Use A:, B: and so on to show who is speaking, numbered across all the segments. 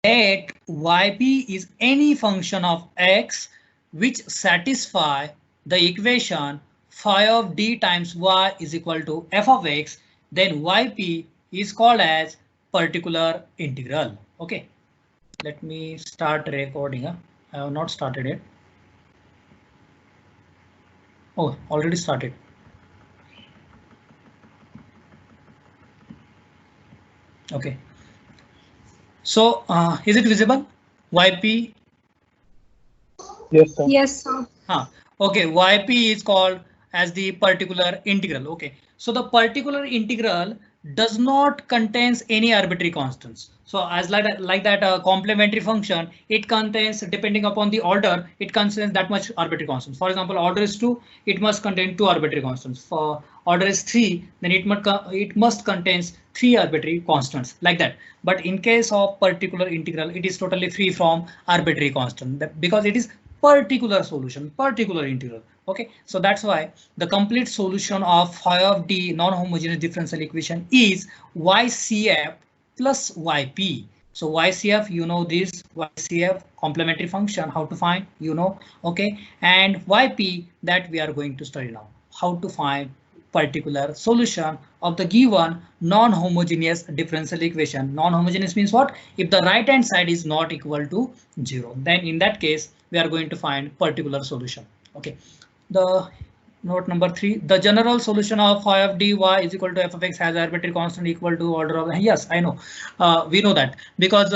A: let yp is any function of x which satisfy the equation phi of d times y is equal to f of x, then yp is called as particular integral. Okay, let me start recording. I have not started it. Oh, already started. Okay. So is it visible? YP?
B: Yes, sir.
C: Yes, sir.
A: Okay, YP is called as the particular integral. Okay, so the particular integral does not contains any arbitrary constants. So as like that complementary function, it contains, depending upon the order, it contains that much arbitrary constants. For example, order is 2, it must contain 2 arbitrary constants. For order is 3, then it must contains 3 arbitrary constants, like that. But in case of particular integral, it is totally free from arbitrary constant because it is particular solution, particular integral. Okay, so that's why the complete solution of phi of d non-homogeneous differential equation is YCF plus YP. So YCF, you know this, YCF complementary function, how to find, you know. Okay, and YP, that we are going to study now, how to find particular solution of the given non-homogeneous differential equation. Non-homogeneous means what? If the right hand side is not equal to 0, then in that case we are going to find particular solution. Okay, the note number 3, the general solution of phi of dy is equal to f of x has arbitrary constant equal to order of, yes, I know, we know that because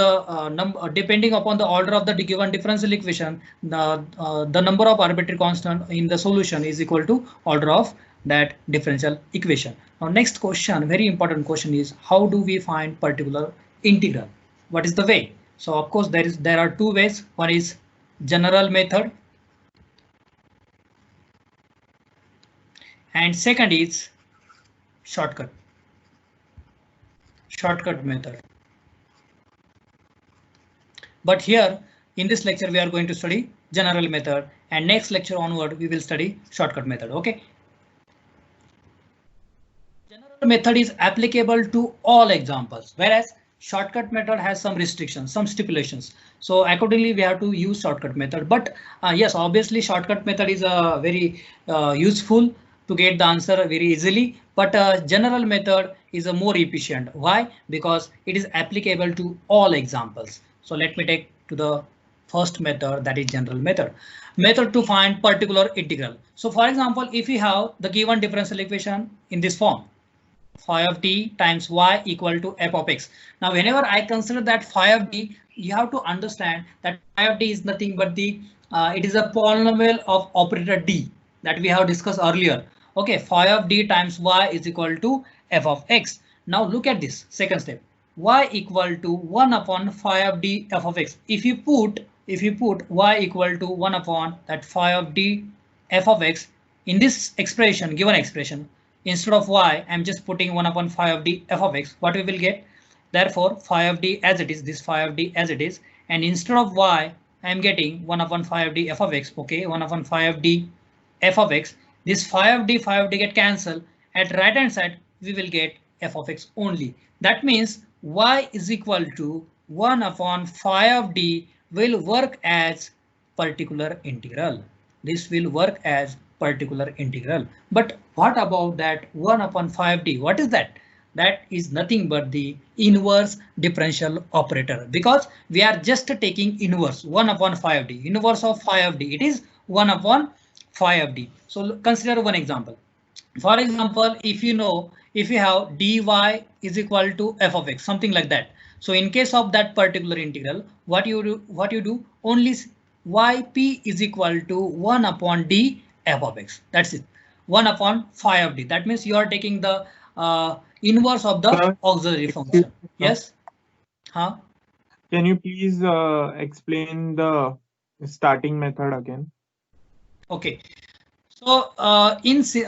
A: depending upon the order of the given differential equation, the number of arbitrary constant in the solution is equal to order of that differential equation. Now next question, very important question, is how do we find particular integral? What is the way? So of course there are two ways. One is general method and second is shortcut method. But here in this lecture we are going to study general method, and next lecture onward we will study shortcut method. Okay, general method is applicable to all examples, whereas shortcut method has some restrictions, some stipulations. So accordingly we have to use shortcut method. But yes, obviously shortcut method is very useful to get the answer very easily, but general method is a more efficient. Why? Because it is applicable to all examples. So let me take to the first method, that is general method. Method to find particular integral. So for example, if we have the given differential equation in this form, phi of d times y equal to f of x. Now whenever I consider that phi of d, you have to understand that phi of d is nothing but the it is a polynomial of operator d that we have discussed earlier. Okay, phi of d times y is equal to f of x. Now look at this second step, y equal to 1 upon phi of d f of x. If you put y equal to 1 upon that phi of d f of x in this expression, given expression, instead of y, I'm just putting 1 upon phi of d f of x. What we will get? Therefore, phi of d as it is, this phi of d as it is, and instead of y, I'm getting 1 upon phi of d f of x. Okay, 1 upon phi of d f of x. This phi of d get cancelled. At right hand side, we will get f of x only. That means y is equal to 1 upon phi of d will work as particular integral. This will work as particular integral. But what about that 1 upon phi of d? What is that? That is nothing but the inverse differential operator, because we are just taking inverse 1 upon phi of d. Inverse of phi of d, it is 1 upon phi of d. So consider one example. For example, if you know, if you have dy is equal to f of x, something like that. So in case of that particular integral, what you do, only yp is equal to 1 upon d f of x. That's it. 1 upon phi of d. That means you are taking the inverse of the auxiliary function. Yes. Huh?
B: Can you please explain the starting method again?
A: Okay. So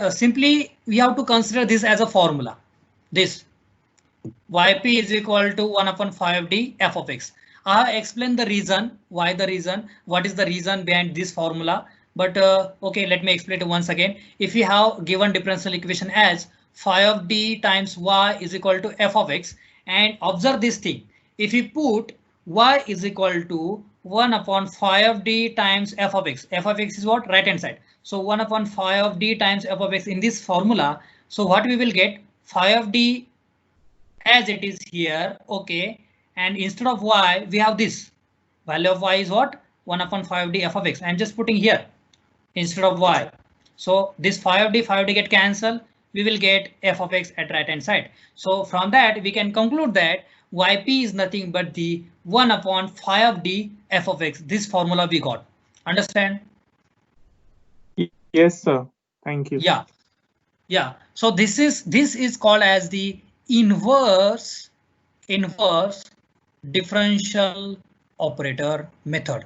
A: simply we have to consider this as a formula. This yp is equal to 1 upon phi of d f of x. I explain the reason, what is the reason behind this formula. But okay, let me explain it once again. If we have given differential equation as phi of d times y is equal to f of x, and observe this thing. If we put y is equal to 1 upon phi of d times f of x. F of x is what? Right hand side. So 1 upon phi of d times f of x in this formula. So what we will get? Phi of d as it is here. Okay. And instead of y, we have this. Value of y is what? 1 upon phi of d f of x. I'm just putting here instead of y. So this phi of d get cancelled. We will get f of x at right hand side. So from that we can conclude that yp is nothing but the 1 upon phi of d f of x. This formula we got. Understand?
B: Yes, sir. Thank you.
A: Yeah. Yeah. So this is called as the inverse differential operator method,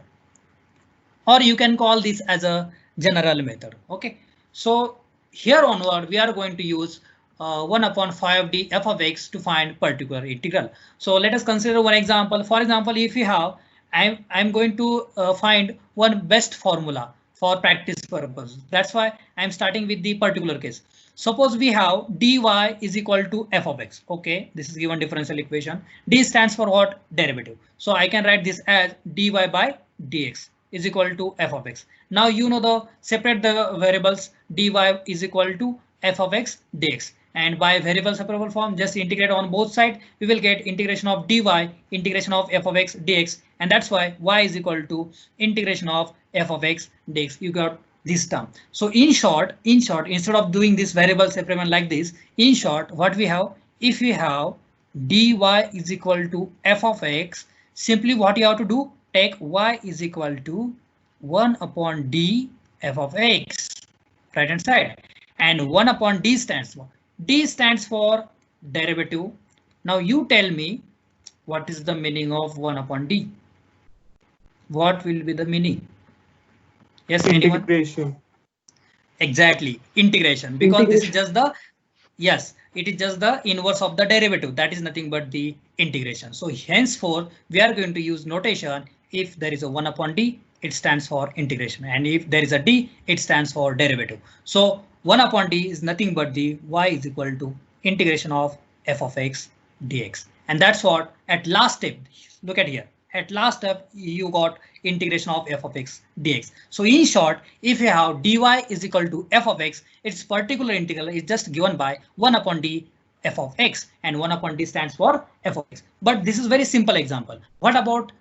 A: or you can call this as a general method. Okay. So here onward we are going to use 1 upon phi of d f of x to find particular integral. So let us consider one example. For example, if you have, I'm going to find one best formula for practice purpose. That's why I'm starting with the particular case. Suppose we have dy is equal to f of x. Okay, this is given differential equation. D stands for what? Derivative. So I can write this as dy by dx is equal to f of x. Now you know the separate the variables. Dy is equal to f of x dx, and by variable separable form just integrate on both sides. We will get integration of dy integration of f of x dx, and that's why y is equal to integration of f of x dx. You got this term. So in short, instead of doing this variable separation like this, in short, what we have, if we have dy is equal to f of x, simply what you have to do, take y is equal to 1 upon d f of x, right hand side, and 1 upon d stands for derivative. Now you tell me what is the meaning of 1 upon d? What will be the meaning? Yes,
B: integration.
A: Anyone? Exactly, integration, because this is just the, yes, it is just the inverse of the derivative. That is nothing but the integration. So henceforth we are going to use notation. If there is a 1 upon d, it stands for integration, and if there is a d, it stands for derivative. So 1 upon d is nothing but the y is equal to integration of f of x dx, and that's what at last step. Look at here. At last step you got integration of f of x dx. So in short, if you have dy is equal to f of x, its particular integral is just given by 1 upon d f of x, and 1 upon d stands for f of x. But this is very simple example. What about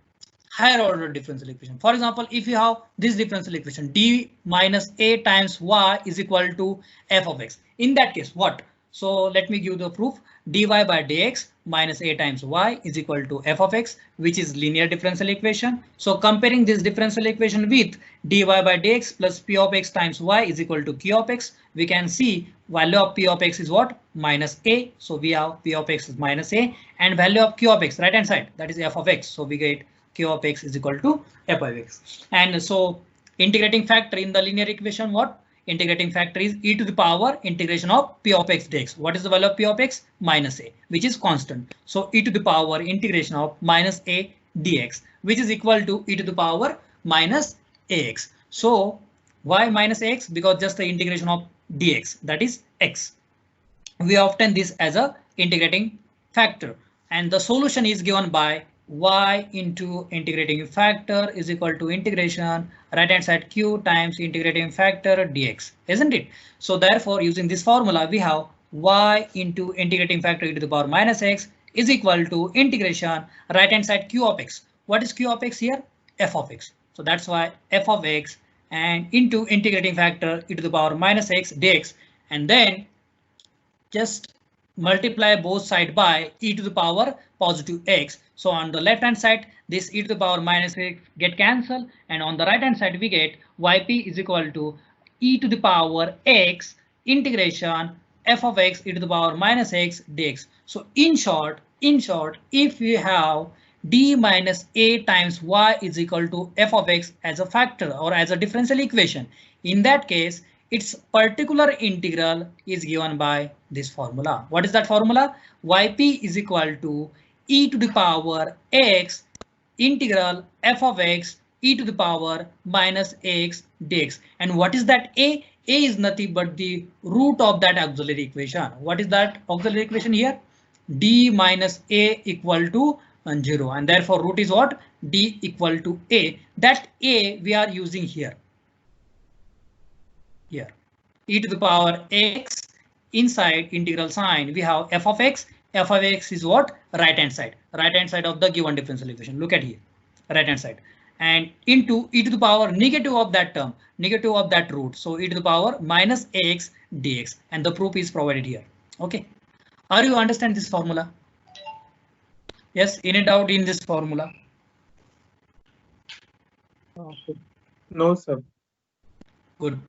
A: higher order differential equation? For example, if you have this differential equation d minus a times y is equal to f of x. In that case, what? So let me give the proof. Dy by dx minus a times y is equal to f of x, which is linear differential equation. So comparing this differential equation with dy by dx plus p of x times y is equal to q of x, we can see value of p of x is what? Minus a. So we have p of x is minus a, and value of q of x right hand side, that is f of x. So we get q of x is equal to f of x. And so integrating factor in the linear equation, what? Integrating factor is e to the power integration of p of x dx. What is the value of p of x? Minus a, which is constant. So e to the power integration of minus a dx, which is equal to e to the power minus ax. So why minus x? Because just the integration of dx, that is x. We obtain this as a integrating factor, and the solution is given by y into integrating factor is equal to integration right hand side q times integrating factor dx, isn't it? So therefore using this formula we have y into integrating factor e to the power minus x is equal to integration right hand side q of x. What is q of x here? F of x. So that's why f of x and into integrating factor e to the power minus x dx, and then just multiply both sides by e to the power positive x. So on the left hand side, this e to the power minus x get cancelled, and on the right hand side we get yp is equal to e to the power x integration f of x e to the power minus x dx. So in short, if we have d minus a times y is equal to f of x as a factor or as a differential equation, in that case its particular integral is given by this formula. What is that formula? Yp is equal to e to the power x integral f of x e to the power minus x dx. And what is that a? A is nothing but the root of that auxiliary equation. What is that auxiliary equation here? D minus a equal to and 0, and therefore root is what? D equal to a. That a we are using here. Here, e to the power x, inside integral sign we have f of x. F of x is what? Right hand side of the given differential equation. Look at here, right hand side, and into e to the power negative of that term, negative of that root. So e to the power minus ax dx, and the proof is provided here. Okay, are you understand this formula? Yes, any doubt in this formula?
B: No, sir.
A: Good.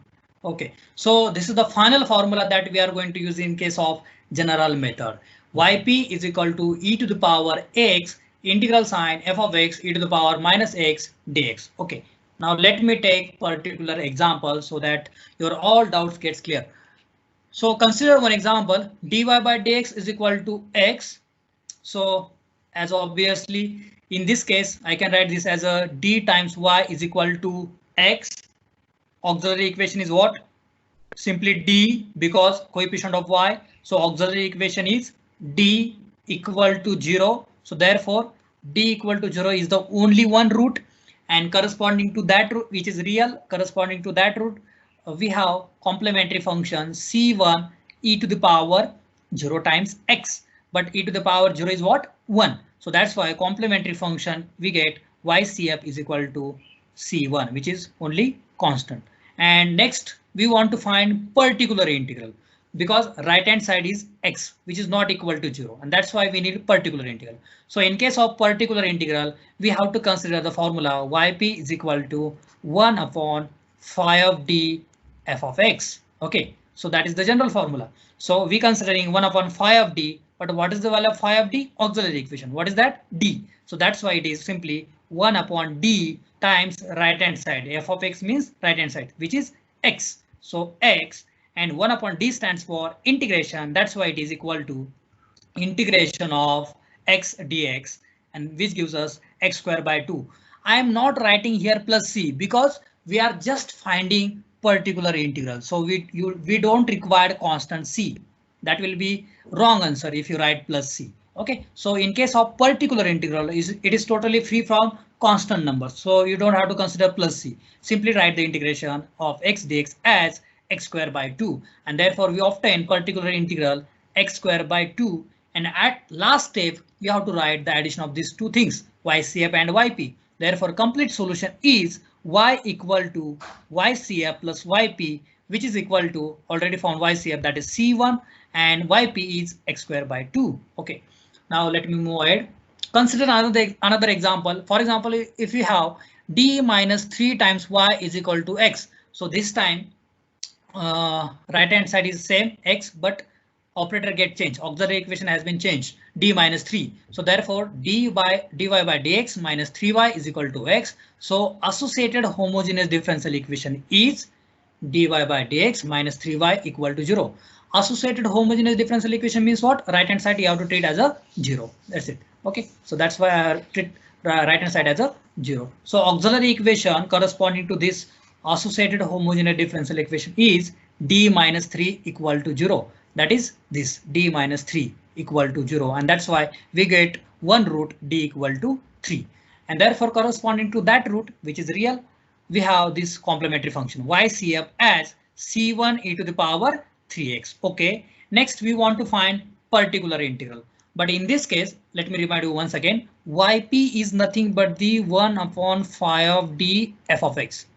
A: Okay, so this is the final formula that we are going to use in case of general method. Yp is equal to e to the power x integral sign f of x e to the power minus x dx. Okay, now let me take particular example so that your all doubts gets clear. So consider one example, dy by dx is equal to x. So as obviously in this case, I can write this as a d times y is equal to x. Auxiliary equation is what? Simply d, because coefficient of y. So auxiliary equation is d equal to 0. So therefore d equal to 0 is the only one root, and corresponding to that root, which is real, corresponding to that root, we have complementary function c1 e to the power 0 times x. But e to the power 0 is what? 1. So that's why complementary function we get ycf is equal to c1, which is only constant. And next we want to find particular integral, because right hand side is x, which is not equal to 0, and that's why we need particular integral. So in case of particular integral, we have to consider the formula yp is equal to 1 upon phi of d f of x. Okay, so that is the general formula. So we considering 1 upon phi of d, but what is the value of phi of d? Auxiliary equation. What is that? D. So that's why it is simply 1 upon d times right hand side. F of x means right hand side, which is x. So x, and 1 upon d stands for integration. That's why it is equal to integration of x dx, and which gives us x square by 2. I am not writing here plus c because we are just finding particular integral. So we don't require constant c. That will be wrong answer if you write plus c. Okay, so in case of particular integral, it is totally free from constant numbers. So you don't have to consider plus c. Simply write the integration of x dx as x square by 2, and therefore we obtain particular integral x square by 2. And at last step, you have to write the addition of these two things, ycf and yp. Therefore, complete solution is y equal to ycf plus yp, which is equal to already found ycf, that is c1, and yp is x square by 2. Okay, now let me move ahead. Consider another example. For example, if you have d minus 3 times y is equal to x. So this time right hand side is same x, but operator get changed. Auxiliary equation has been changed, d minus 3. So therefore dy by dx minus 3y is equal to x. So associated homogeneous differential equation is dy by dx minus 3y equal to 0. Associated homogeneous differential equation means what? Right hand side you have to treat as a 0. That's it. Okay, so that's why I treat right hand side as a 0. So auxiliary equation corresponding to this associated homogeneous differential equation is d minus 3 equal to 0. That is this d minus 3 equal to 0, and that's why we get one root d equal to 3. And therefore corresponding to that root, which is real, we have this complementary function ycf as c1 e to the power 3x. Okay, next we want to find particular integral. But in this case, let me remind you once again, yp is nothing but the 1 upon phi of d f of x.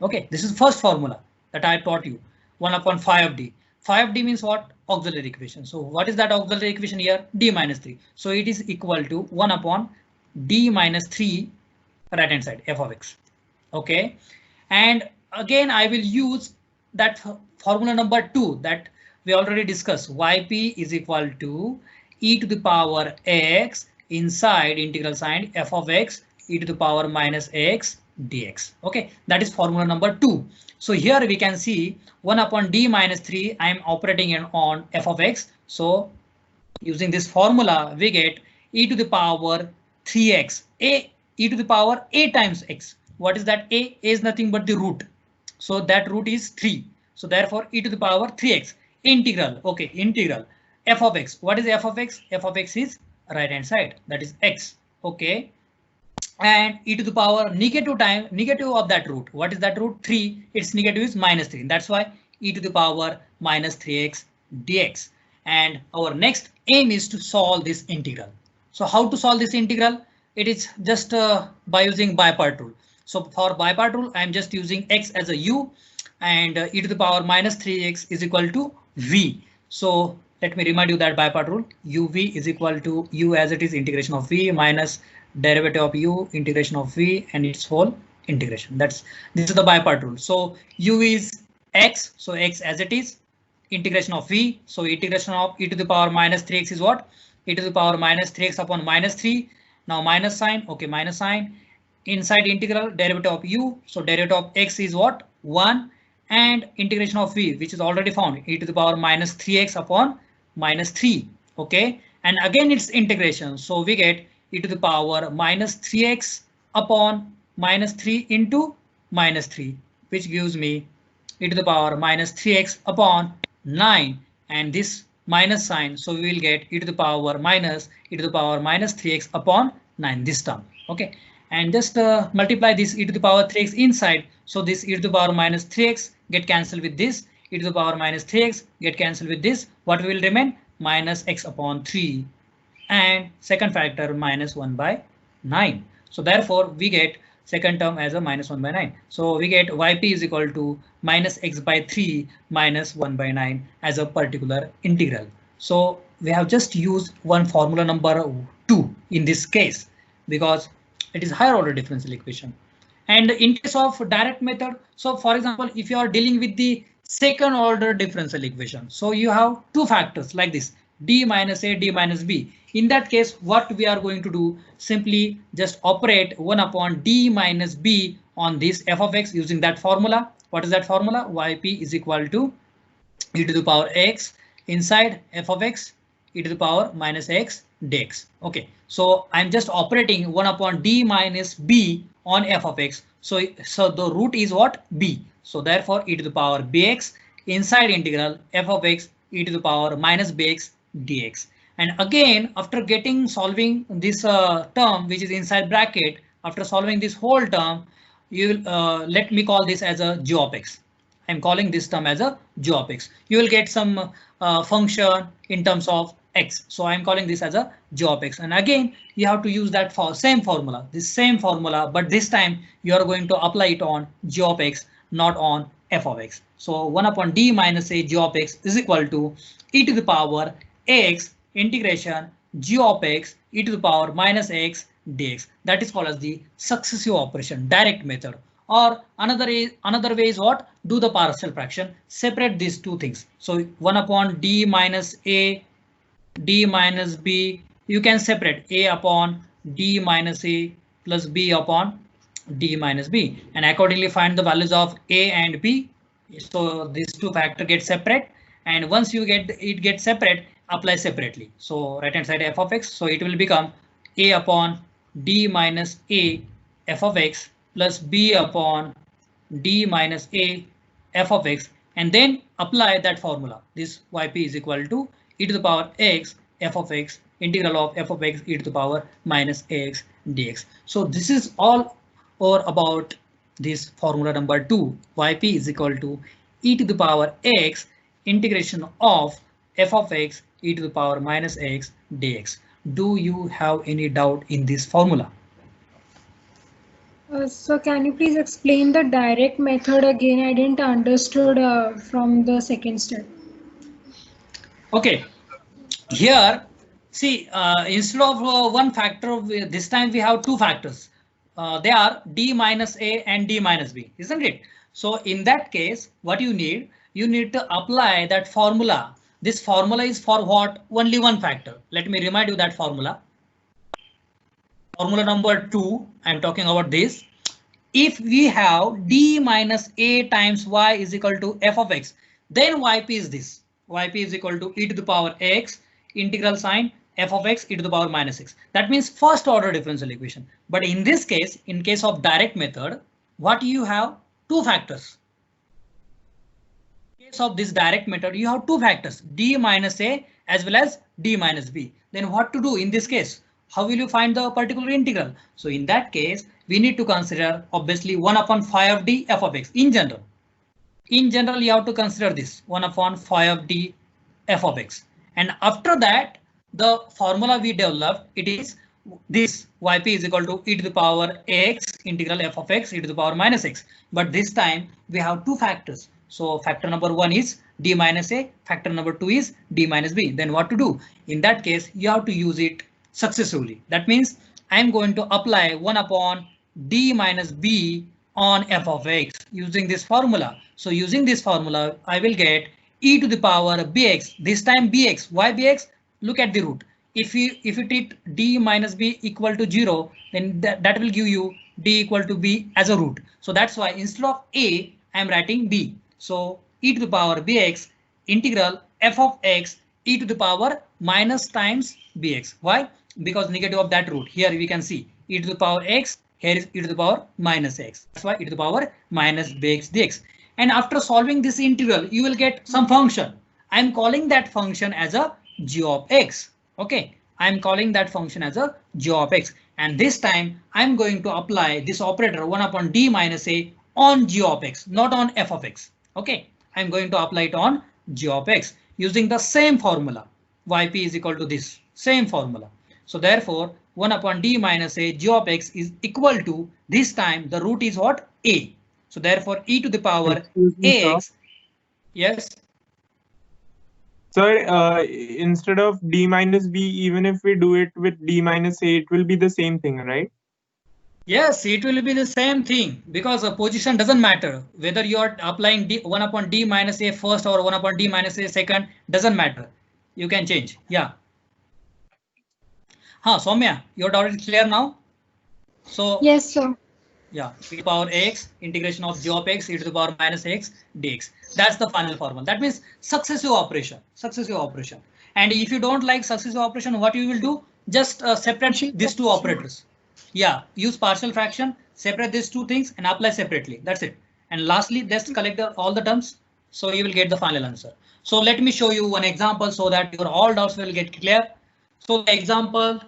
A: Okay, this is first formula that I taught you, 1 upon phi of d. Phi of d means what? Auxiliary equation. So what is that auxiliary equation here? D minus 3. So it is equal to 1 upon d minus 3 right hand side f of x. Okay, and again I will use that formula number 2 that we already discussed. Yp is equal to e to the power x inside integral sign f of x e to the power minus x dx. Okay, that is formula number 2. So here we can see 1 upon d minus 3, I am operating on f of x. So using this formula, we get e to the power 3x, e to the power a times x. What is that? A is nothing but the root. So that root is 3. So therefore e to the power 3x integral. Okay, integral f of x. What is f of x? F of x is right hand side, that is x. Okay, and e to the power negative of that root. What is that root? 3. Its negative is -3. That's why e to the power -3x dx. And our next aim is to solve this integral. So how to solve this integral? It is just by using by-part rule. So for by-part rule, I'm just using x as a u, and e to the power -3x is equal to v. So let me remind you that by-part rule, uv is equal to u as it is integration of v minus derivative of u integration of v and its whole integration. This is the by-part rule. So u is x, so x as it is, integration of v, so integration of e to the power -3x is what? E to the power -3x upon -3. Now minus sign, okay, minus sign. Inside integral derivative of u, so derivative of x is what? 1, and integration of v, which is already found, e to the power -3x upon -3. Okay, and again it's integration, so we get e to the power -3x upon -3 into -3, which gives me e to the power -3x upon 9, and this minus sign, so we will get e to the power -3x upon 9, this term. Okay, and just multiply this e to the power 3x inside, so this e to the power -3x get cancelled with this, e to the power -3x get cancelled with this. What will remain? -x upon 3, and second factor -1/9. So therefore we get second term as a -1/9. So we get yp is equal to -x/3 -1/9 as a particular integral. So we have just used one formula number 2 in this case because it is higher order differential equation. And in case of direct method, so for example, if you are dealing with the second order differential equation, so you have two factors like this, d minus a, d minus b. In that case, what we are going to do, simply just operate 1 upon d minus b on this f of x using that formula. What is that formula? Yp is equal to e to the power x inside f of x e to the power -x dx. Okay, so I'm just operating 1 upon d minus b on f of x. So the root is what? B. So therefore e to the power bx inside integral f of x e to the power -bx dx. And again, after solving this term which is inside bracket, after solving this whole term, you will let me call this as a g of x. I'm calling this term as a g of x. You will get some function in terms of x. So I'm calling this as a g of x. And again, you have to use that same formula, but this time you are going to apply it on g of x, not on f of x. So 1 upon d minus a g of x is equal to e to the power x integration g of x e to the power -x dx. That is called as the successive operation, direct method. Or another way is what? Do the partial fraction, separate these two things. So 1 upon d minus a, d minus b, you can separate a upon d minus a plus b upon d minus b, and accordingly find the values of a and b. So these two factors get separate, and once you get separate, apply separately. So right hand side f of x, so it will become a upon d minus a f of x plus b upon d minus a f of x, and then apply that formula. This yp is equal to e to the power x f of x integral of f of x e to the power -ax dx. So this is all or about this formula number 2. Yp is equal to e to the power x integration of f of x e to the power -ax dx. Do you have any doubt in this formula?
C: So can you please explain the direct method again? I didn't understood from the second step.
A: Okay, here see, instead of one factor, this time we have two factors. They are d minus a and d minus b, isn't it? So in that case, what you need to apply that formula. This formula is for what? Only one factor. Let me remind you that formula. Formula number 2, I'm talking about this. If we have d minus a times y is equal to f of x, then yp is this. Yp is equal to e to the power x integral sign f of x e to the power -x. That means first order differential equation. But in this case, in case of direct method, what you have? Two factors. case of this direct method, you have two factors, d minus a as well as d minus b. Then what to do in this case? How will you find the particular integral? So in that case, we need to consider obviously 1 upon phi of d f of x in general. In general, you have to consider this 1 upon phi of d f of x. And after that, the formula we developed, it is this yp is equal to e to the power x integral f of x e to the power minus x. But this time we have two factors. So factor number 1 is d minus a, factor number 2 is d minus b. Then what to do? In that case, you have to use it successively. That means I am going to apply 1 upon d minus b on f of x using this formula. So using this formula, I will get e to the power bx. This time bx. Why bx? Look at the root. If you treat d minus b equal to 0, then that will give you d equal to b as a root. So that's why instead of a, I am writing b. So e to the power bx integral f of x e to the power minus times bx. Why? Because negative of that root. Here we can see e to the power x. Here is e to the power minus x. That's why e to the power minus bx dx. And after solving this integral, you will get some function. I am calling that function as a g of x. Okay, I am calling that function as a g of x. And this time I am going to apply this operator 1 upon d minus a on g of x, not on f of x. Okay, I am going to apply it on g of x using the same formula. Yp is equal to this same formula. So therefore 1 upon d minus a g of x is equal to, this time the root is what? A. So therefore e to the power ax. Yes.
B: Sir, instead of d minus b, even if we do it with d minus a, it will be the same thing, right?
A: Yes, it will be the same thing because the position doesn't matter. Whether you are applying 1 upon d minus a first or 1 upon d minus a second, doesn't matter. You can change. Yeah. Soumya, your doubt is clear now? So
C: Yes, sir.
A: yeah, e to the power x integration of g of x e to the power minus x dx. That's the final formula. That means successive operation. And if you don't like successive operation, what you will do? Just separate these two operators. Yeah, use partial fraction, separate these two things and apply separately. That's it. And lastly, just collect all the terms. So you will get the final answer. So let me show you one example so that your all doubts will get clear. So the example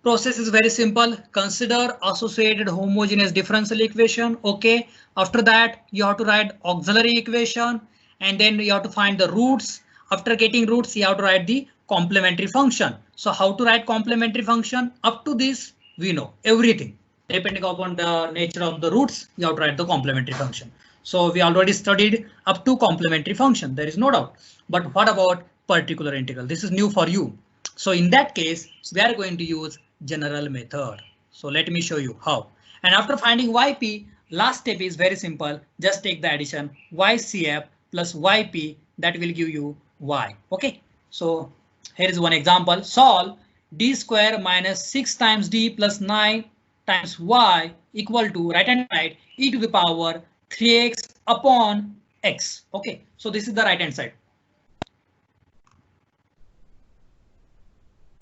A: process is very simple. Consider associated homogeneous differential equation. OK, after that you have to write auxiliary equation and then you have to find the roots. After getting roots, you have to write the complementary function. So how to write complementary function? Up to this we know everything. Depending upon the nature of the roots, you have to write the complementary function. So we already studied up to complementary function. There is no doubt. But what about particular integral? This is new for you. So in that case, we are going to use general method. So let me show you how. And after finding yp, last step is very simple. Just take the addition ycf plus yp, that will give you y. OK, so here is one example. Solve d square minus 6 times d plus 9 times y equal to right hand side e to the power 3x upon x. OK, so this is the right hand side.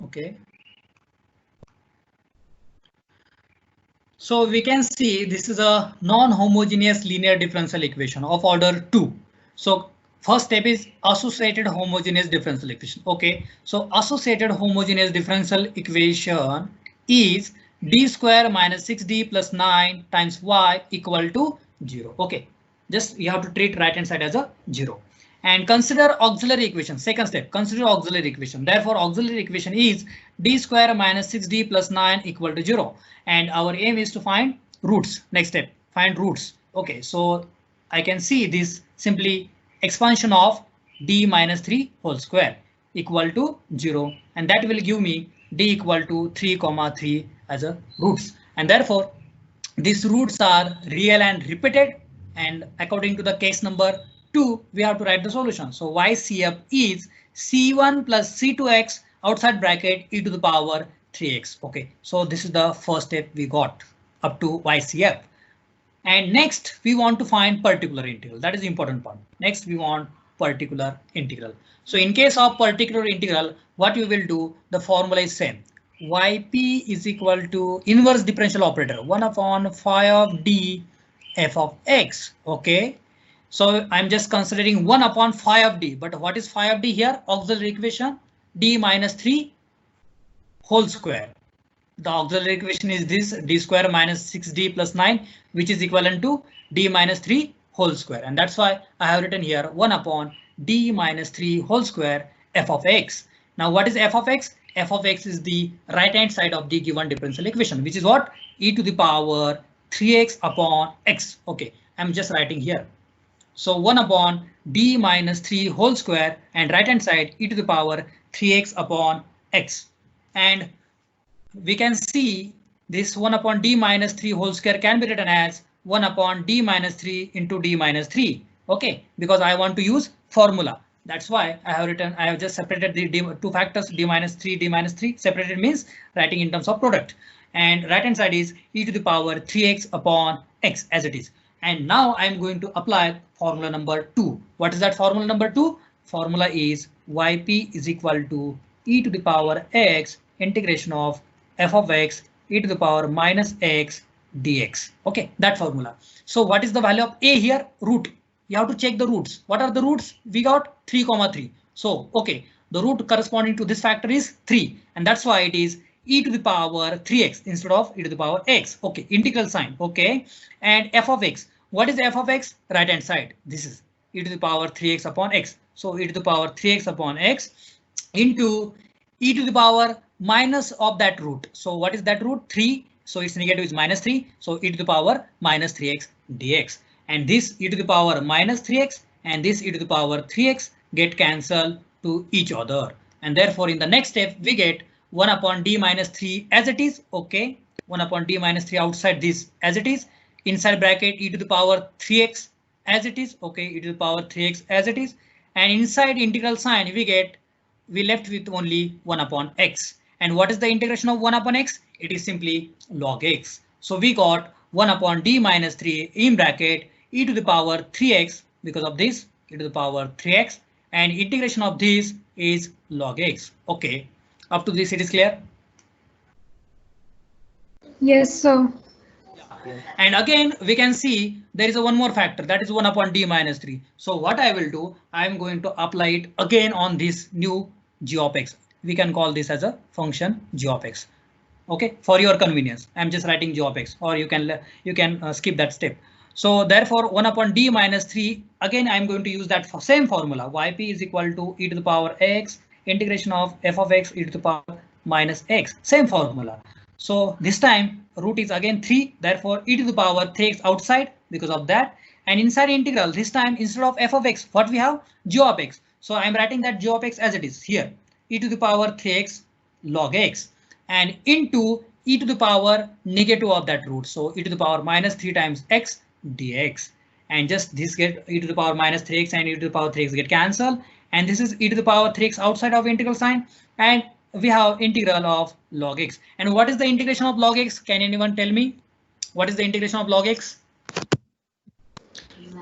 A: OK. So we can see this is a non-homogeneous linear differential equation of order 2. So first step is associated homogeneous differential equation. OK, so associated homogeneous differential equation is d square minus 6d plus 9 times y equal to 0. OK, just you have to treat right hand side as a 0. And consider auxiliary equation. Second step, consider auxiliary equation. Therefore, auxiliary equation is d square minus 6d plus 9 equal to 0. And our aim is to find roots. Next step, find roots. OK, so I can see this simply expansion of d minus 3 whole square equal to 0. And that will give me d equal to 3, 3 as a roots. And therefore, these roots are real and repeated. And according to the case number 2, we have to write the solution. So ycf is c1 plus c2x outside bracket e to the power 3x. OK, so this is the first step we got up to ycf. And next we want to find particular integral. That is the important part. Next we want particular integral. So in case of particular integral, what we will do, the formula is same. Yp is equal to inverse differential operator 1 upon phi of d f of x. OK. So I'm just considering 1 upon phi of d. But what is phi of d here? Auxiliary equation d minus 3 whole square. The auxiliary equation is this d square minus 6d plus 9, which is equivalent to d minus 3 whole square. And that's why I have written here 1 upon d minus 3 whole square f of x. Now what is f of x? F of x is the right hand side of the given differential equation, which is what? E to the power 3x upon x. OK, I'm just writing here. So 1 upon d minus 3 whole square and right hand side e to the power 3x upon x. And we can see this 1 upon d minus 3 whole square can be written as 1 upon d minus 3 into d minus 3. OK, because I want to use formula. That's why I have just separated the two factors d minus 3 separated means writing in terms of product, and right hand side is e to the power 3x upon x as it is. And now I'm going to apply formula number 2. What is that formula number 2? Formula is yp is equal to e to the power x integration of f of x e to the power minus x dx. OK, that formula. So what is the value of a here? Root. You have to check the roots. What are the roots? We got 3, 3. So OK, the root corresponding to this factor is 3, and that's why it is e to the power 3x instead of e to the power x. OK, integral sign. OK, and f of x. What is f of x? Right hand side. This is e to the power 3x upon x. So e to the power 3x upon x into e to the power minus of that root. So what is that root? 3. So its negative is minus 3. So e to the power minus 3x dx. And this e to the power minus 3x and this e to the power 3x get cancelled to each other. And therefore in the next step we get 1 upon d minus 3 as it is. OK, 1 upon d minus 3 outside this as it is. Inside bracket e to the power 3x as it is. OK, e to the power 3x as it is. And inside integral sign we left with only 1 upon x. And what is the integration of 1 upon x? It is simply log x. So we got 1 upon d minus 3 in bracket e to the power 3x because of this e to the power 3x, and integration of this is log x. OK, up to this it is clear?
C: Yes, sir.
A: And again we can see there is a one more factor, that is 1 upon d minus 3. So what I will do, I am going to apply it again on this new g of x. We can call this as a function g of x. OK, for your convenience I'm just writing g of x, or you can skip that step. So therefore 1 upon d minus 3, again I'm going to use that same formula. Yp is equal to e to the power x integration of f of x e to the power minus x, same formula. So this time root is again 3, therefore e to the power 3x outside because of that. And inside integral, this time instead of f of x, what we have? G of x. So I'm writing that g of x as it is here, e to the power 3x log x, and into e to the power negative of that root. So e to the power minus 3 times x dx. And just this get e to the power minus 3x and e to the power 3x get cancelled. And this is e to the power 3x outside of integral sign. And we have integral of log x. And what is the integration of log x? Can anyone tell me? What is the integration of log x?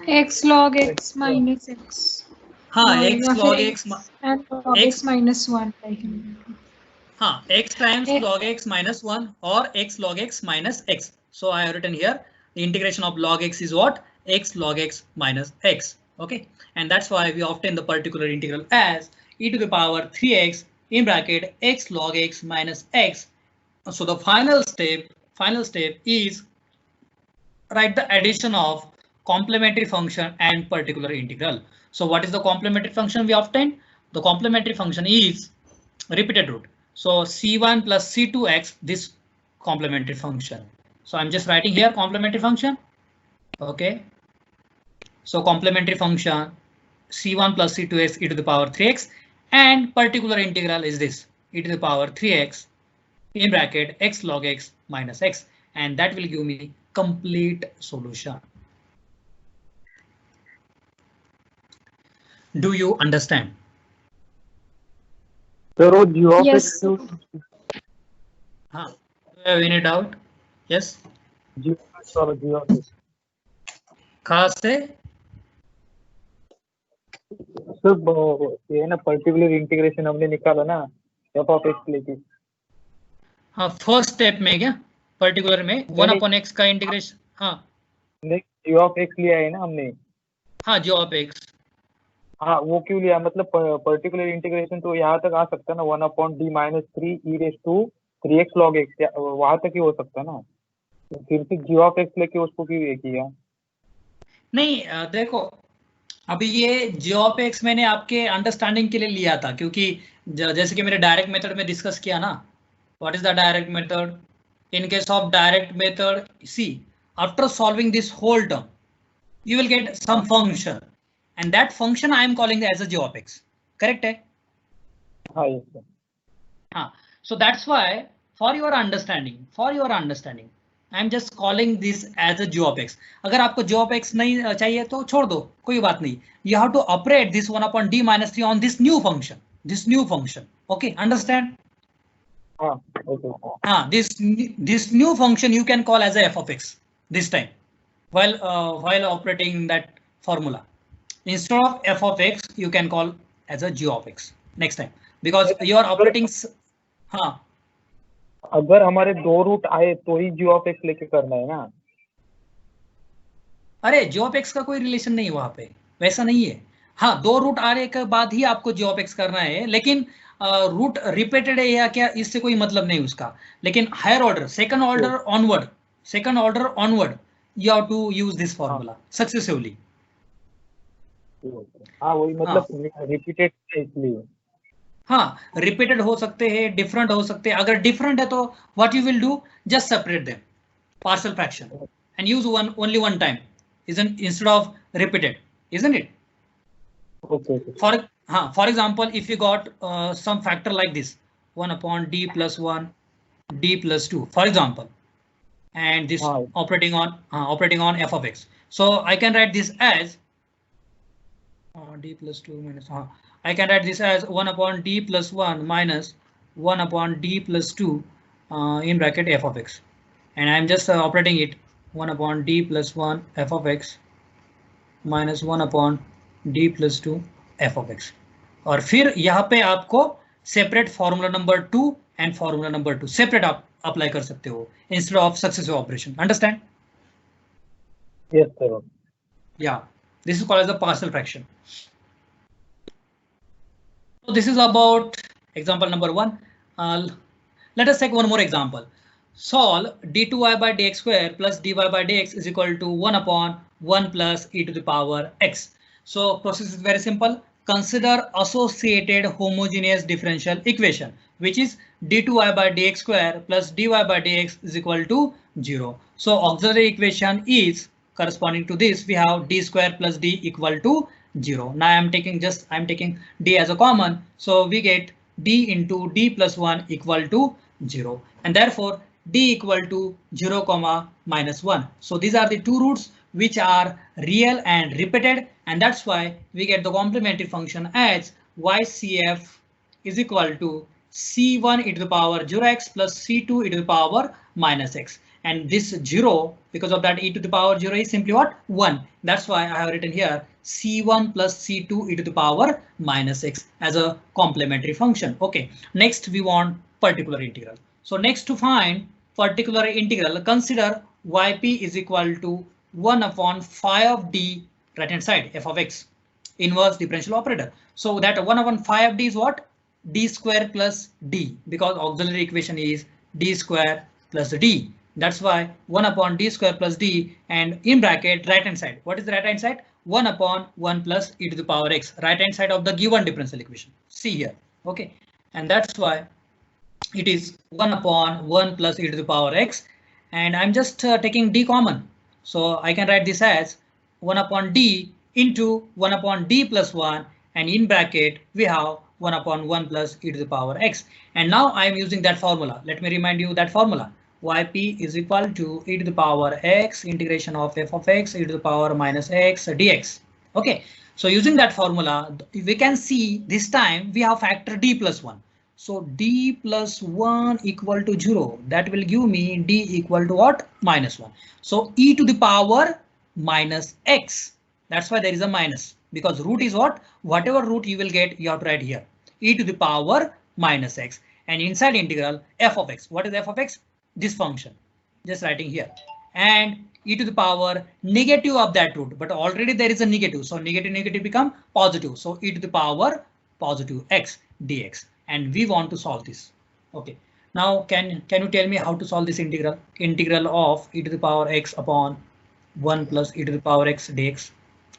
C: X log x minus x.
A: X log x
C: and log x minus 1.
A: X times log x minus 1 or x log x minus x. So I have written here the integration of log x is what? X log x minus x. OK, and that's why we obtain the particular integral as e to the power 3x in bracket x log x minus x. So the final step is write the addition of complementary function and particular integral. So what is the complementary function we obtained? The complementary function is repeated root. So c1 plus c2x, this complementary function. So I'm just writing here complementary function. OK, so complementary function c1 plus c2x e to the power 3x, and particular integral is this e to the power 3x in bracket x log x minus x, and that will give me complete solution. Do you understand?
C: Yes.
A: Any doubt? Yes. खास से
D: सब ये ना particular integration हमने निकाला ना f of x लेके.
A: हाँ, फर्स्ट स्टेप में क्या पर्टिकुलर में 1 upon x का इंटीग्रेशन. हाँ,
D: g of x लिया है ना हमने.
A: हाँ जी ऑफ एक्स।
D: हाँ वो क्यों लिया, मतलब पर्टिकुलर इंटीग्रेशन तो यहाँ तक आ सकता है ना, 1/d-3 e⁻³ log x, वहां तक ही हो सकता है ना, तो फिर से g ऑफ x लेके उसको क्यों ये किया?
A: नहीं देखो अभी ये जी ऑफ एक्स मैंने आपके अंडरस्टैंडिंग के लिए लिया था, क्योंकि जैसे कि मैंने डायरेक्ट मेथड में डिस्कस किया ना, what is the direct method? In case of direct method, see after solving this whole term you will get some function and that function I am calling as a g of x, correct है?
D: हाँ yes sir.
A: हाँ, so that's why for your understanding I am just calling this as a g of x. अगर आपको g of x नहीं चाहिए तो छोड़ दो, कोई बात नहीं. You have to operate this 1/d-3 on this new function. Okay, understand?
D: हाँ okay.
A: हाँ, this new function you can call as a f of x this time while operating that formula. Instead of f of x you can call as a g of x next time, because you are operating. हाँ,
D: अगर हमारे 2 root आए तो ही g of x लेके करना है ना?
A: अरे g of x का कोई रिलेशन नहीं वहां पे, वैसा नहीं है. हाँ, 2 रूट आने के बाद ही आपको g of x करना है, लेकिन रूट रिपीटेड है या क्या इससे कोई मतलब नहीं उसका. लेकिन higher order, second order onward you have to use this formula successively.
D: हाँ वही मतलब रिपीटेड इसलिए.
A: हाँ, रिपीटेड हो सकते हैं, डिफरेंट हो सकते हैं. अगर डिफरेंट है तो what you will do, just separate them partial fraction and use only one time isn't instead of repeated, isn't it?
D: Okay.
A: For example, if you got some factor like this 1/d+1 d+2 for example, and this operating on f of x, so I can write this as d+2 minus I can write this as 1/d+1 minus 1/d+2 in bracket f of x, and I'm just operating it 1/d+1 f of x minus 1/d+2 f of x. और फिर यहाँ पे आपको separate formula number 2 and formula number 2 separate आप apply कर सकते हो instead of successive operation. Understand?
D: Yes sir.
A: Yeah, this is called as a partial fraction. So this is about example number 1. Let us take one more example. Solve d2y/dx² plus dy/dx is equal to 1/1 plus e to the power x. So process is very simple. Consider associated homogeneous differential equation, which is d2y/dx² plus dy/dx is equal to 0. So auxiliary equation is corresponding to this. We have d² plus d equal to 0. Now I'm taking d as a common, so we get d into d plus 1 equal to 0, and therefore d equal to 0 comma minus 1. So these are the two roots which are real and repeated, and that's why we get the complementary function as ycf is equal to c1 e to the power 0x plus c2 e to the power minus x. And this 0, because of that e to the power 0 is simply what? 1. That's why I have written here c1 plus c2 e to the power minus x as a complementary function. Okay, next we want particular integral. So next to find particular integral, consider yp is equal to 1/phi of d right hand side f of x inverse differential operator. So that 1/phi of d is what? D square plus d, because auxiliary equation is d square plus d. That's why 1/d square plus d, and in bracket right hand side. What is the right hand side? 1/1 plus e to the power x, right hand side of the given differential equation. See here. Okay, and that's why it is 1/1 plus e to the power x, and I'm just taking d common. So I can write this as 1/d into 1/d plus 1, and in bracket we have 1/1 plus e to the power x. And now I am using that formula. Let me remind you that formula. Yp is equal to e to the power x integration of f of x e to the power minus x dx. Okay, so using that formula, we can see this time we have factor d plus 1. So d plus 1 equal to 0. That will give me d equal to what? Minus 1. So e to the power minus x. That's why there is a minus, because root is what? Whatever root you will get, you have to write here. E to the power minus x. And inside integral f of x. What is f of x? This function. Just writing here. and e to the power negative of that root, but already there is a negative, so negative become positive, so e to the power positive x dx, and we want to solve this. Okay, now can you tell me how to solve this integral of e to the power x upon 1 plus e to the power x dx?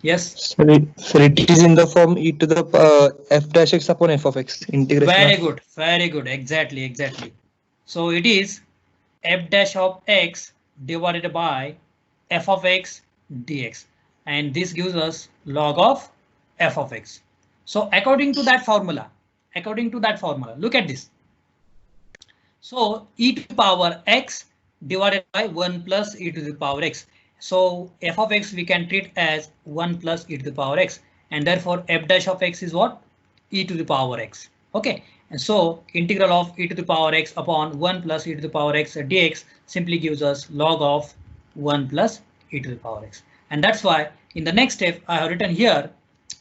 A: Yes,
E: So it is in the form e to the f dash x upon f of x integration.
A: very good, exactly. So it is f dash of x divided by f of x dx, and this gives us log of f of x. So according to that formula, look at this. So e to the power x divided by 1 plus e to the power x. So f of x we can treat as 1 plus e to the power x, and therefore f dash of x is what? E to the power x. Okay, and so integral of e to the power x upon 1 plus e to the power x dx simply gives us log of 1 plus e to the power x. And that's why in the next step I have written here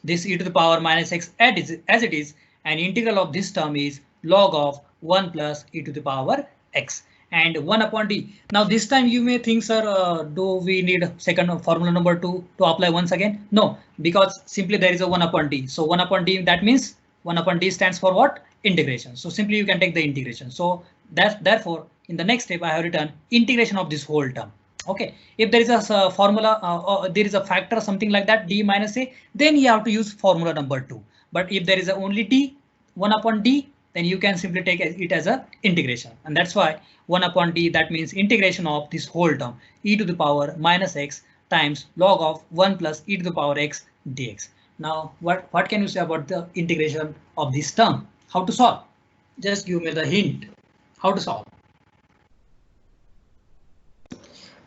A: this e to the power minus x as it is, and integral of this term is log of 1 plus e to the power x and 1 upon d. Now this time you may think, sir, do we need second formula number 2 to apply once again? No, because simply there is a 1 upon d. So 1 upon d, that means 1 upon d stands for what? Integration. So simply you can take the integration. So therefore in the next step I have written integration of this whole term. Okay, if there is a formula or there is a factor something like that, d minus a, then you have to use formula number 2. But if there is only d, 1 upon d, then you can simply take it as a integration, and that's why 1 upon d, that means integration of this whole term e to the power minus x times log of 1 plus e to the power x dx. Now what can you say about the integration of this term? How to solve? Just give me the hint how to solve.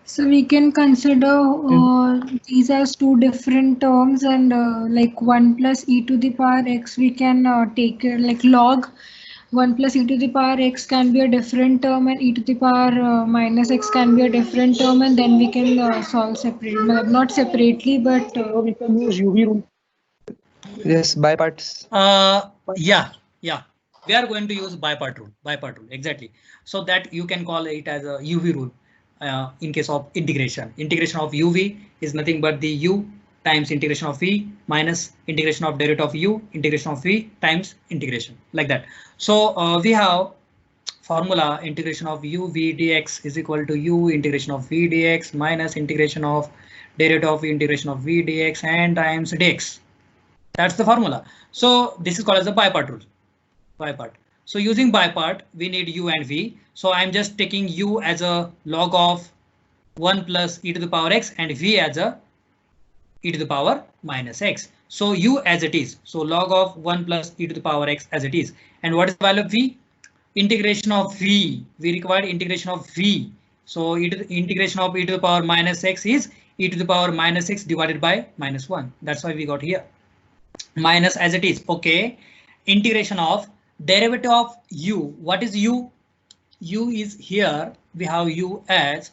C: So we can consider these as two different terms, and like 1 plus e to the power x we can take like log 1 plus e to the power x can be a different term, and e to the power minus x can be a different term, and then we can solve separately. Not separately, but
D: we can use UV rule.
E: Yes, by parts.
A: Yeah, we are going to use bipart rule, exactly, so that you can call it as a UV rule. In case of integration of uv is nothing but the u times integration of v minus integration of derivative of u integration of v times integration, like that. So we have formula integration of u v dx is equal to u integration of v dx minus integration of derivative of integration of v dx and times dx. That's the formula. So this is called as a bipart rule. So using bipart, we need u and v. So I'm just taking u as a log of 1 plus e to the power x and v as a e to the power minus x. So u as it is. So log of 1 plus e to the power x as it is. And what is the value of v? Integration of v. We required integration of v. So integration of e to the power minus x is e to the power minus x divided by minus 1. That's why we got here minus as it is. Okay. Integration of derivative of u. What is u? U is here. We have u as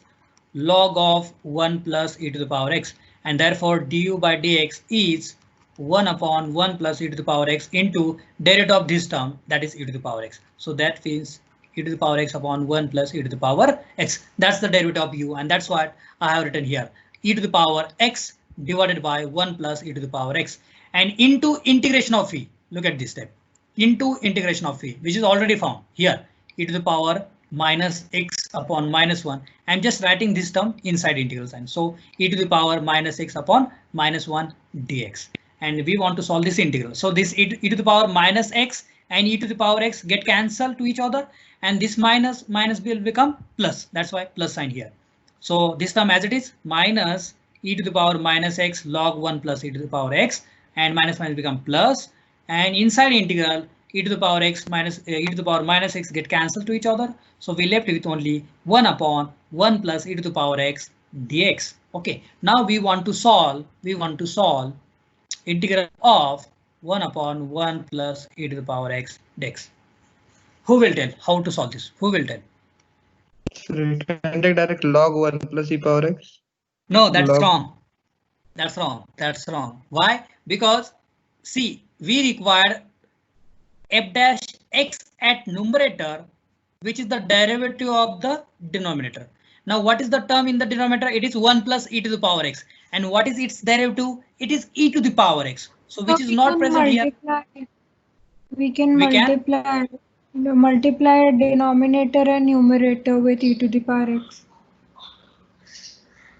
A: log of 1 plus e to the power x, and therefore du by dx is 1 upon 1 plus e to the power x into derivative of this term, that is e to the power x. So that means e to the power x upon 1 plus e to the power x. That's the derivative of u, and that's what I have written here. E to the power x divided by 1 plus e to the power x and into integration of v. Look at this step. Into integration of v, which is already found here, e to the power minus x upon minus 1. I'm just writing this term inside integral sign. So e to the power minus x upon minus 1 dx. And we want to solve this integral. So this e to the power minus x and e to the power x get cancelled to each other, and this minus will become plus. That's why plus sign here. So this term as it is minus e to the power minus x log 1 plus e to the power x, and minus become plus. And inside integral e to the power x minus e to the power minus x get cancelled to each other. So we left with only 1 upon 1 plus e to the power x dx. Okay, now we want to solve integral of 1 upon 1 plus e to the power x dx. Who will tell how to solve this? Who will tell?
E: So we can take direct log 1 plus e power x.
A: No, that's
E: Log.
A: wrong. That's wrong. Why? Because see, we require f dash x at numerator, which is the derivative of the denominator. Now what is the term in the denominator? It is 1 plus e to the power x. And what is its derivative? It is e to the power x. So which is not present here.
C: We can multiply denominator and numerator with e to the power x.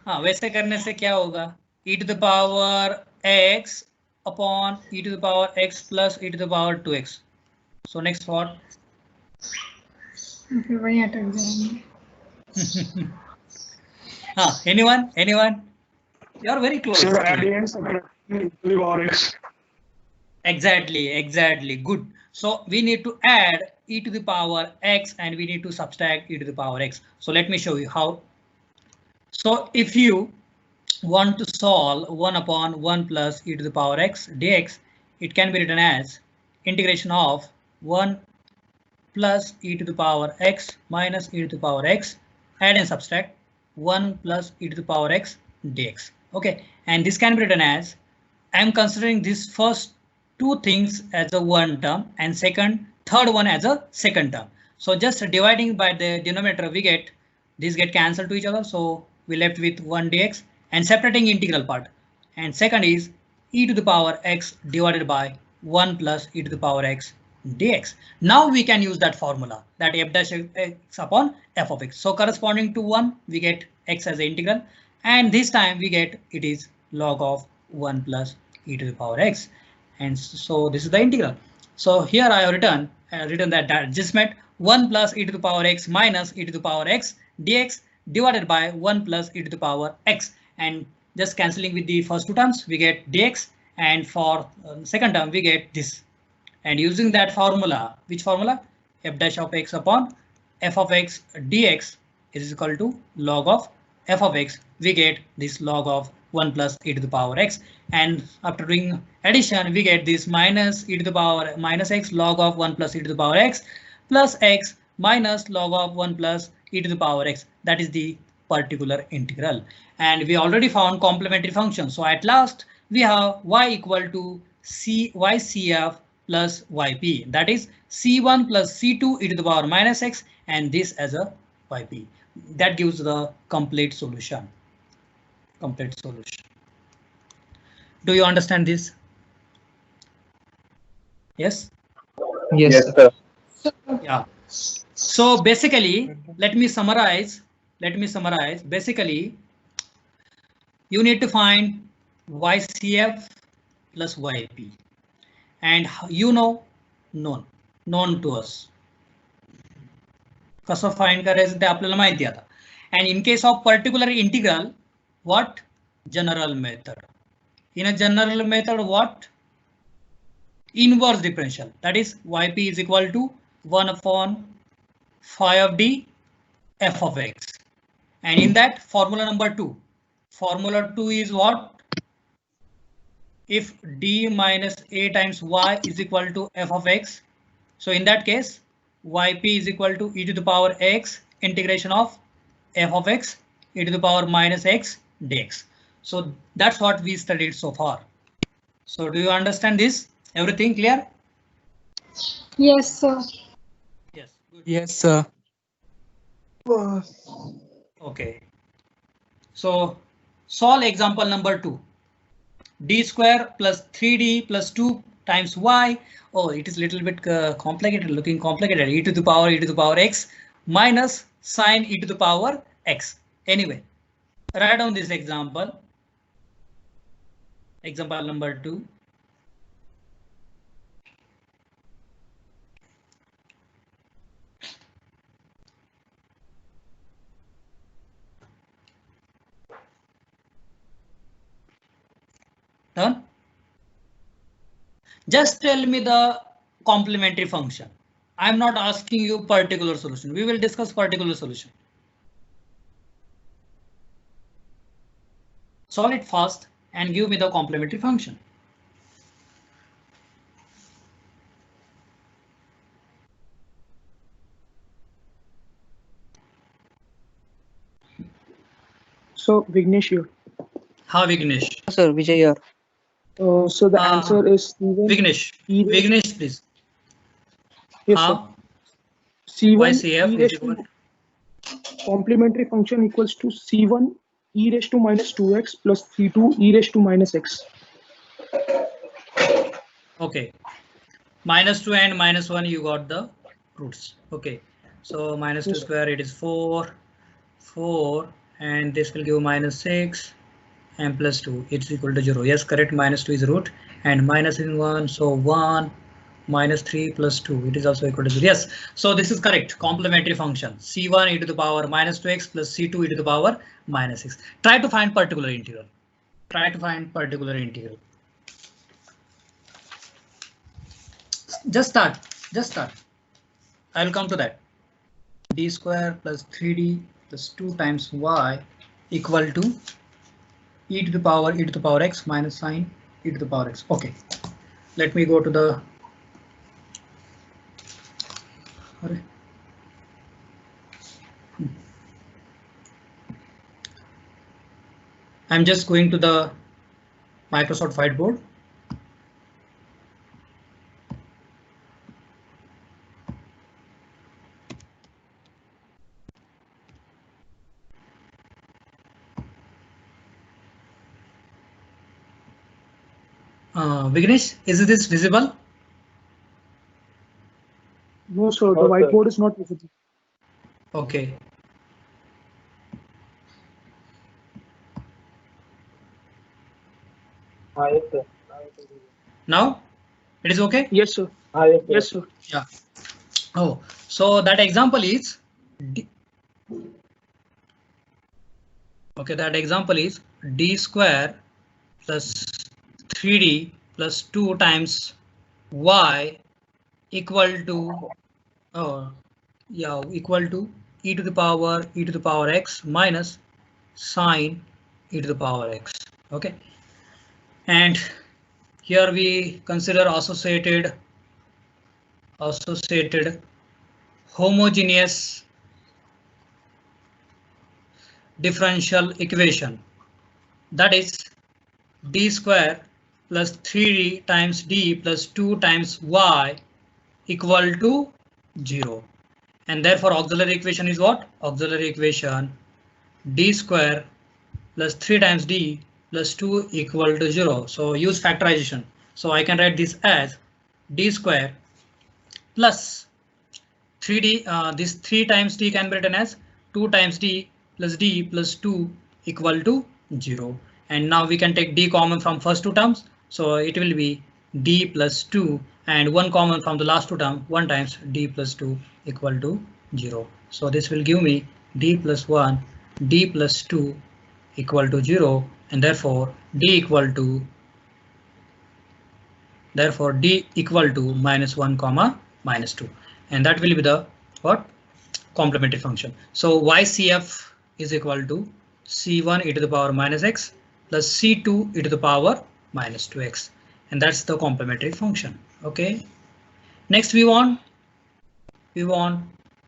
A: हाँ, वैसे करने से क्या होगा? E to the power x upon e to the power x plus e to the power 2x. So next what?
C: Okay, वही अटक जाएंगे.
A: Anyone? You are very close.
F: Sir, at the end, subtract the power x.
A: Exactly. Good. So we need to add e to the power x and we need to subtract e to the power x. So let me show you how. So if you want to solve 1 upon 1 plus e to the power x dx, it can be written as integration of 1 plus e to the power x minus e to the power x, add and subtract 1 plus e to the power x dx. Okay, and this can be written as, I am considering this first two things as a one term and third one as a second term. So just dividing by the denominator, we get these get cancelled to each other. So we left with 1 dx and separating integral part. And second is e to the power x divided by 1 plus e to the power x dx. Now we can use that formula, that f dash x upon f of x. So corresponding to 1, we get x as the integral, and this time we get it is log of 1 plus e to the power x. And so this is the integral. So here I have written that adjustment 1 plus e to the power x minus e to the power x dx divided by 1 plus e to the power x, and just cancelling with the first two terms we get dx, and for second term we get this. And using that formula, which formula? F dash of x upon f of x dx is equal to log of f of x. We get this log of 1 plus e to the power x, and after doing addition we get this minus e to the power minus x log of 1 plus e to the power x plus x minus log of 1 plus e to the power x. That is the particular integral, and we already found complementary function. So at last we have y equal to ycf plus yp, that is c1 plus c2 e to the power minus x, and this as a yp. That gives the complete solution. Do you understand this? Yes.
E: Yes.
F: sir.
A: Yeah. So basically, let me summarize. Basically, you need to find YCF plus YP, and known to us. कसं find करायचं ते आपल्याला माहिती आता. And in case of particular integral, what? General method. In a general method, what? Inverse differential. That is yp is equal to 1 upon phi of d f of x. And in that formula number 2. Formula 2 is what? If d minus a times y is equal to f of x. So in that case, yp is equal to e to the power x integration of f of x e to the power minus x dx. So that's what we studied so far. So do you understand this? Everything clear?
C: Yes, sir.
A: Yes. Good.
E: Yes, sir.
A: Okay. So solve example number 2. D square plus 3d plus 2 times y. Oh, it is little bit complicated, looking complicated. E to the power x minus sine e to the power x. Anyway, write down this example. Example number 2. Done? Just tell me the complementary function. I'm not asking you particular solution. We will discuss particular solution. Solve it fast and give me the complementary function.
G: So Vignesh here.
A: How Vignesh?
E: Sir, Vijay here.
G: So the answer is C1.
A: Vignesh.
G: E
A: Vignesh, please.
G: Yes, sir. C1
A: YCF
G: e
A: is
G: raised
A: equal
G: to complementary function equals to C1 e raised to minus 2x plus C2 e raised to minus x.
A: Okay. -2 and -1, you got the roots. Okay. So -2 square, it is 4, and this will give -6 and +2. It's equal to 0. Yes, correct. -2 is root and minus is 1. So 1 -3 + 2. It is also equal to 0. Yes. So this is correct. Complementary function. C1 e to the power -2x plus C2 e to the power -6. Try to find particular integral. Try to find particular integral. Just start. I'll come to that. D square plus 3D plus 2 times y equal to e to the power x minus sine e to the power x. Okay, let me go to the I'm just going to the Microsoft whiteboard. Vignesh, is this visible?
G: No, sir, the whiteboard is not visible.
A: Okay.
D: Yes, sir.
A: Now it is okay?
G: Yes, sir.
D: Yes,
G: sir.
A: Yeah. Oh, so that example is that example is d square plus 3d plus 2 times y equal to equal to e to the power x minus sine e to the power x. Okay, and here we consider associated homogeneous differential equation, that is d square plus 3d times d plus 2 times y equal to 0, and therefore auxiliary equation is what? Auxiliary equation d square plus 3 times d plus 2 equal to 0. So use factorization. So I can write this as d square plus 3d, this 3 times d can be written as 2 times d plus 2 equal to 0. And now we can take d common from first two terms. So it will be d plus 2 and 1 common from the last two terms, 1 times d plus 2 equal to 0. So this will give me d plus 1, d plus 2 equal to 0, and therefore d equal to -1 comma -2, and that will be the what? Complementary function. So YCF is equal to C1 e to the power -x plus C2 e to the power -2x, and that's the complementary function. Okay, next we want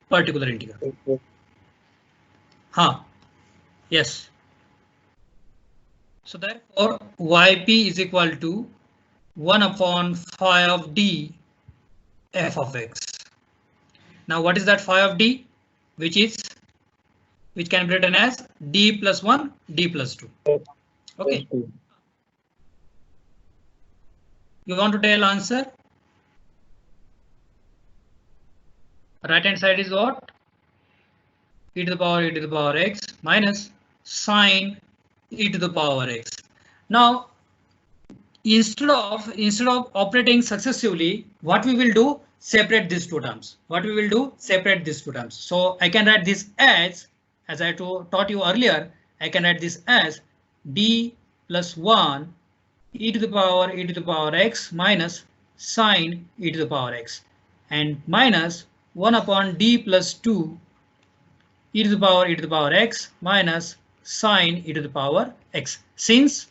A: particular integral. Yes. So therefore YP is equal to 1 upon phi of d f of x. Now what is that phi of d? Which can be written as d plus 1, d plus 2. Okay. You want to tell answer? Right hand side is what? E to the power x minus sine e to the power x. Now instead of operating successively, what we will do? Separate these two terms. So I can write this as I taught you earlier, I can write this as d plus 1 e to the power x minus sine e to the power x, and minus 1 upon d plus 2 e to the power x minus sine e to the power x. Since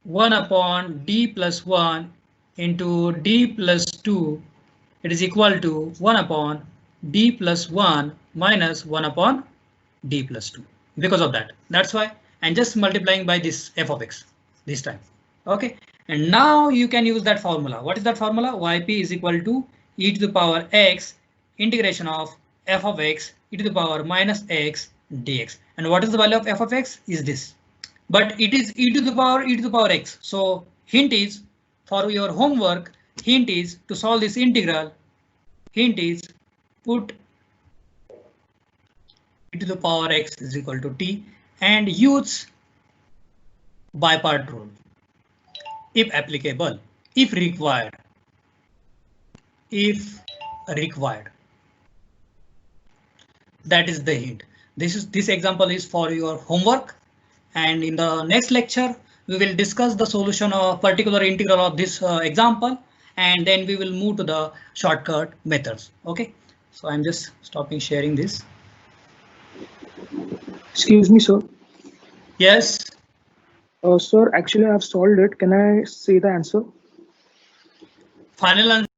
A: 1 upon d plus 1 into d plus 2, it is equal to 1 upon d plus 1 minus 1 upon d plus 2. Because of that, that's why I'm just multiplying by this f of x this time. Okay, and now you can use that formula. What is that formula? Yp is equal to e to the power x integration of f of x e to the power minus x dx. And what is the value of f of x is this, but it is e to the power x. So hint is, for your homework, hint is to solve this integral. Hint is put e to the power x is equal to t and use by part rule if applicable, if required. If required. That is the hint. This example is for your homework, and in the next lecture we will discuss the solution of particular integral of this example, and then we will move to the shortcut methods. Okay, so I'm just stopping sharing this.
G: Excuse me, sir.
A: Yes.
G: Sir, actually I have solved it. Can I say the answer?
A: Final answer.